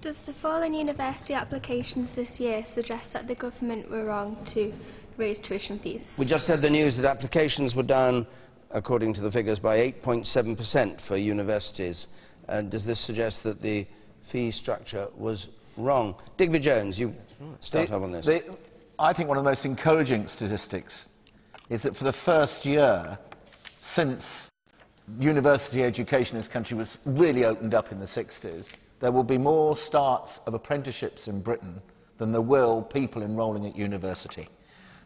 Does the fall in university applications this year suggest that the government were wrong to raise tuition fees? We just had the news that applications were down, according to the figures, by 8.7% for universities. And does this suggest that the fee structure was wrong? Digby Jones, you start off on this. I think one of the most encouraging statistics is that for the first year since university education in this country was really opened up in the 60s, there will be more starts of apprenticeships in Britain than there will people enrolling at university.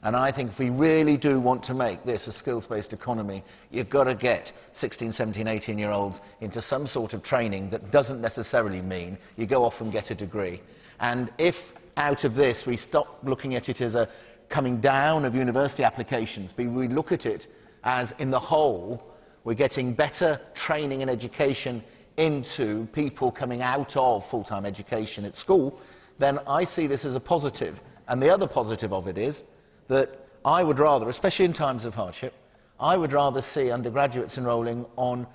And I think if we really do want to make this a skills-based economy, you've got to get 16, 17, 18-year-olds into some sort of training that doesn't necessarily mean you go off and get a degree. And if out of this we stop looking at it as a coming down of university applications, but we look at it as, in the whole, we're getting better training and education into people coming out of full-time education at school, then I see this as a positive. And the other positive of it is that I would rather, especially in times of hardship, I would rather see undergraduates enrolling on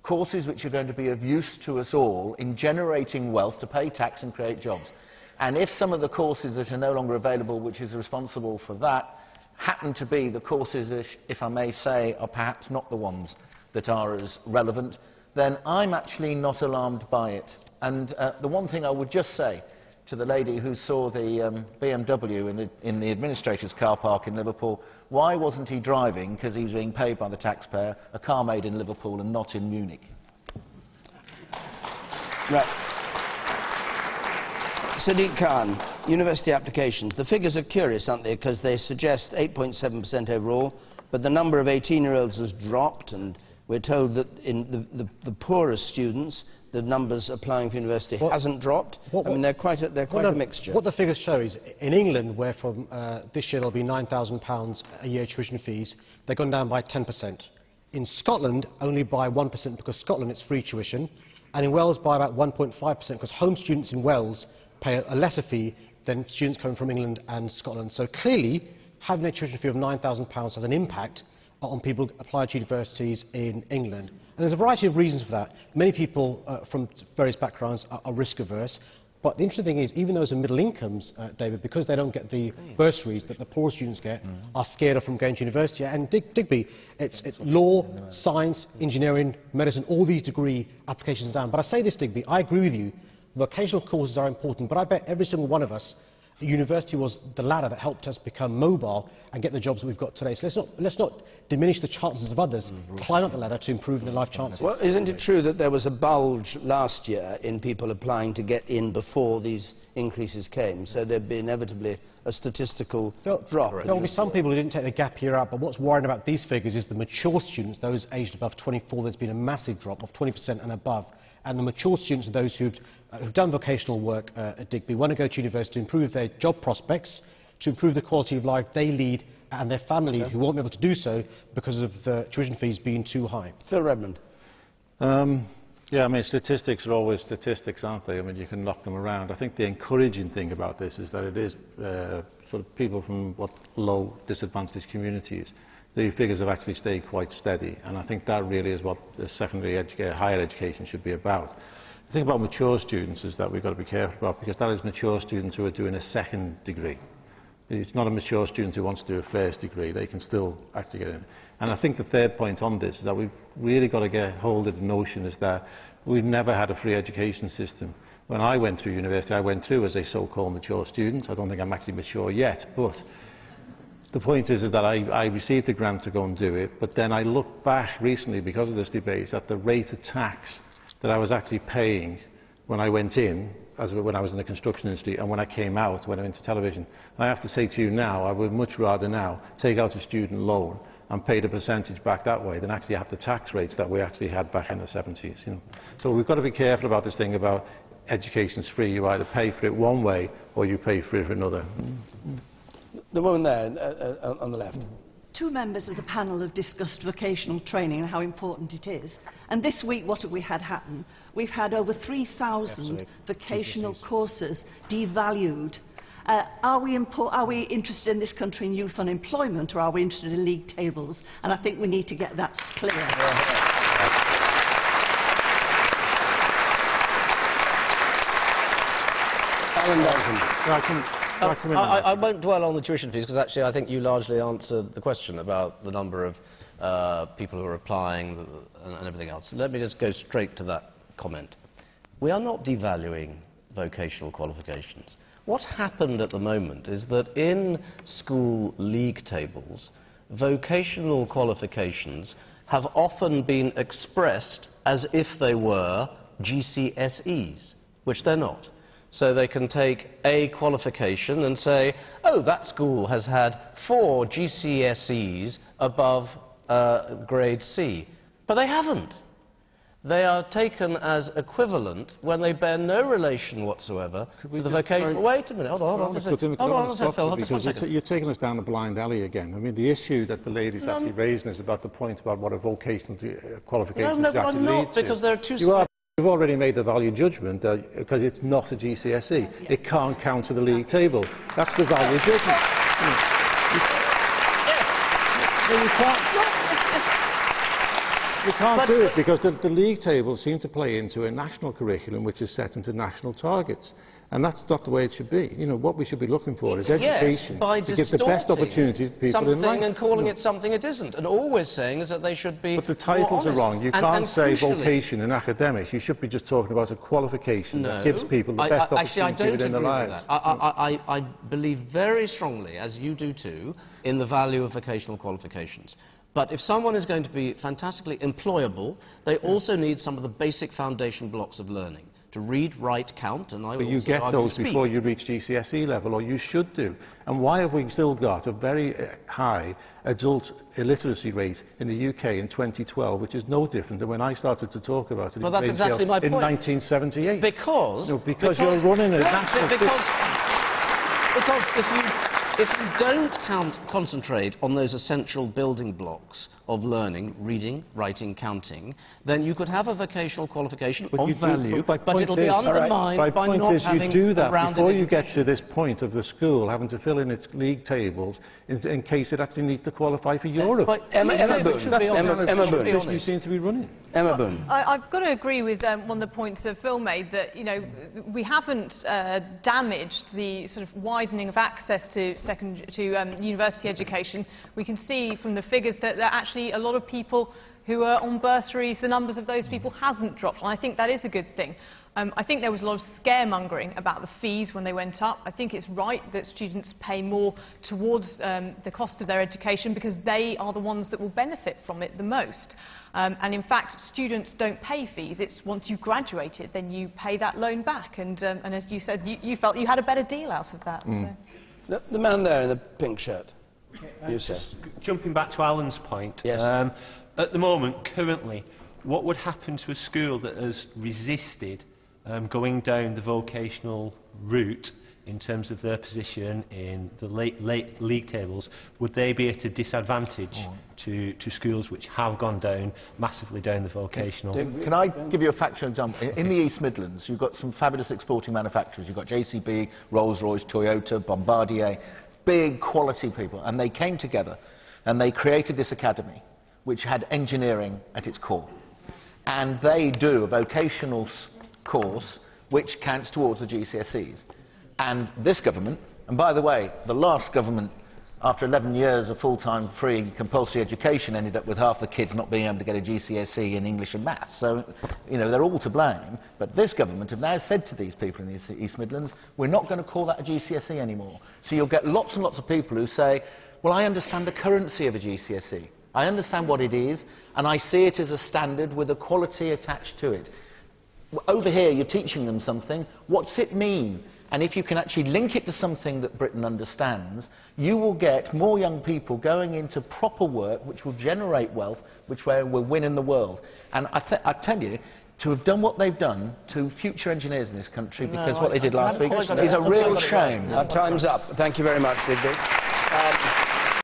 courses which are going to be of use to us all in generating wealth to pay tax and create jobs. And if some of the courses that are no longer available, which is responsible for that, happen to be the courses, if I may say, are perhaps not the ones that are as relevant, then I'm actually not alarmed by it. And the one thing I would just say to the lady who saw the BMW in the administrator's car park in Liverpool, why wasn't he driving, because he was being paid by the taxpayer, a car made in Liverpool and not in Munich? Right. Sadiq Khan, university applications. The figures are curious, aren't they, because they suggest 8.7% overall, but the number of 18-year-olds has dropped, and we're told that in the poorest students, the numbers applying for university hasn't dropped. I mean, they're quite a mixture. What the figures show is, in England, where from this year there'll be £9,000 a year tuition fees, they've gone down by 10%. In Scotland, only by 1%, because Scotland it's free tuition, and in Wales by about 1.5%, because home students in Wales pay a lesser fee than students coming from England and Scotland. So clearly, having a tuition fee of £9,000 has an impact on people applying to universities in England. And there's a variety of reasons for that. Many people from various backgrounds are risk-averse. But the interesting thing is, even those in middle incomes, David, because they don't get the bursaries that the poor students get, are scared of from going to university. And Digby, it's law, science, engineering, medicine, all these degree applications down. But I say this, Digby, I agree with you. Vocational courses are important, but I bet every single one of us, university was the ladder that helped us become mobile and get the jobs that we've got today. So let's not diminish the chances of others climb up the ladder to improve their life chances. Well, isn't it true that there was a bulge last year in people applying to get in before these increases came? So there'd be inevitably a statistical drop. There will be some people who didn't take the gap year out, but what's worrying about these figures is the mature students, those aged above 24, there's been a massive drop of 20% and above. And the mature students are those who've done vocational work at Digby, want to go to university to improve their job prospects, to improve the quality of life they lead and their family, who won't be able to do so because of the tuition fees being too high. Phil Redmond. Yeah, I mean, statistics are always statistics, aren't they? I mean, you can knock them around. I think the encouraging thing about this is that it is sort of people from what low disadvantaged communities. The figures have actually stayed quite steady, and I think that really is what the higher education should be about. The thing about mature students is that we've got to be careful about, because that is mature students who are doing a second degree. It's not a mature student who wants to do a first degree. They can still actually get in. And I think the third point on this is that we've really got to get hold of the notion is that we've never had a free education system. When I went through university, I went through as a so-called mature student. I don't think I'm actually mature yet, but the point is that I received a grant to go and do it, but then I looked back recently, because of this debate, at the rate of tax that I was actually paying when I went in, when I was in the construction industry, and when I came out, when I went to television. And I have to say to you now, I would much rather now take out a student loan and pay the percentage back that way than actually have the tax rates that we actually had back in the 70s. You know? So we've got to be careful about this thing about education's free. You either pay for it one way or you pay for it another. The woman there on the left. Two members of the panel have discussed vocational training and how important it is. And this week, what have we had happen? We've had over 3,000 vocational courses devalued. Are we interested in this country in youth unemployment, or are we interested in league tables? And I think we need to get that clear. Alan Duncan. I won't dwell on the tuition fees because actually I think you largely answered the question about the number of people who are applying and everything else. Let me just go straight to that comment. We are not devaluing vocational qualifications. What's happened at the moment is that in school league tables, vocational qualifications have often been expressed as if they were GCSEs, which they're not. So they can take a qualification and say, oh, that school has had 4 GCSEs above grade C. But they haven't. They are taken as equivalent when they bear no relation whatsoever to the vocational... Wait a minute, hold on a second. Because you're taking us down a blind alley again. I mean, the issue that the lady's actually raising is about the point about what a vocational qualification No, should actually I'm not, lead to. because there are two... You've already made the value judgment because it's not a GCSE. Yes. It can't count to the league table. That's the value judgment. You can't. You can't do it because the league tables seem to play into a national curriculum which is set into national targets. And that's not the way it should be. You know, what we should be looking for is education to give the best opportunity for people in life. And calling it something it isn't, and always saying is that they should be. But the titles are wrong. You can't say vocation and academic. You should be just talking about a qualification that gives people the best opportunity within their lives. I believe very strongly, as you do too, in the value of vocational qualifications. But if someone is going to be fantastically employable, they also need some of the basic foundation blocks of learning. To read, write, count, and I But you get those before you reach GCSE level, or you should do. And why have we still got a very high adult illiteracy rate in the UK in 2012, which is no different than when I started to talk about it well, that's exactly my point. In 1978? Because you're running a national system. Because if you don't concentrate on those essential building blocks of learning, reading, writing, counting, then you could have a vocational qualification of value, but it'll be undermined by not having you do that before you get to this point of the school having to fill in its league tables in case it actually needs to qualify for Europe. Emma Boone. You seem to be running. Emma Boone. I've got to agree with one of the points that Phil made, that, you know, we haven't damaged the sort of widening of access to university education. We can see from the figures that there are actually a lot of people who are on bursaries. The numbers of those people hasn't dropped, and I think that is a good thing. I think there was a lot of scaremongering about the fees when they went up. I think it's right that students pay more towards the cost of their education because they are the ones that will benefit from it the most. And in fact, students don't pay fees. It's once you graduated, then you pay that loan back. And as you said, you felt you had a better deal out of that. So. The man there in the pink shirt. You said. Jumping back to Alan's point. Yes. At the moment, currently, what would happen to a school that has resisted going down the vocational route in terms of their position in the late league tables? Would they be at a disadvantage to schools which have gone down massively down the vocational? Can I give you a factual example? In the East Midlands, you've got some fabulous exporting manufacturers. You've got JCB, Rolls-Royce, Toyota, Bombardier, big quality people, and they came together and they created this academy which had engineering at its core. And they do a vocational course which counts towards the GCSEs. And this government, and by the way, the last government, after 11 years of full-time free compulsory education, ended up with half the kids not being able to get a GCSE in English and maths. So, you know, they're all to blame. But this government have now said to these people in the East Midlands, we're not going to call that a GCSE anymore. So you'll get lots and lots of people who say, well, I understand the currency of a GCSE. I understand what it is, and I see it as a standard with a quality attached to it. Over here, you're teaching them something. What's it mean? And if you can actually link it to something that Britain understands, you will get more young people going into proper work which will generate wealth, which will win in the world. And I tell you, to have done what they've done to future engineers in this country, because what they did last week is a real shame. Our time's up. Thank you very much, Digby.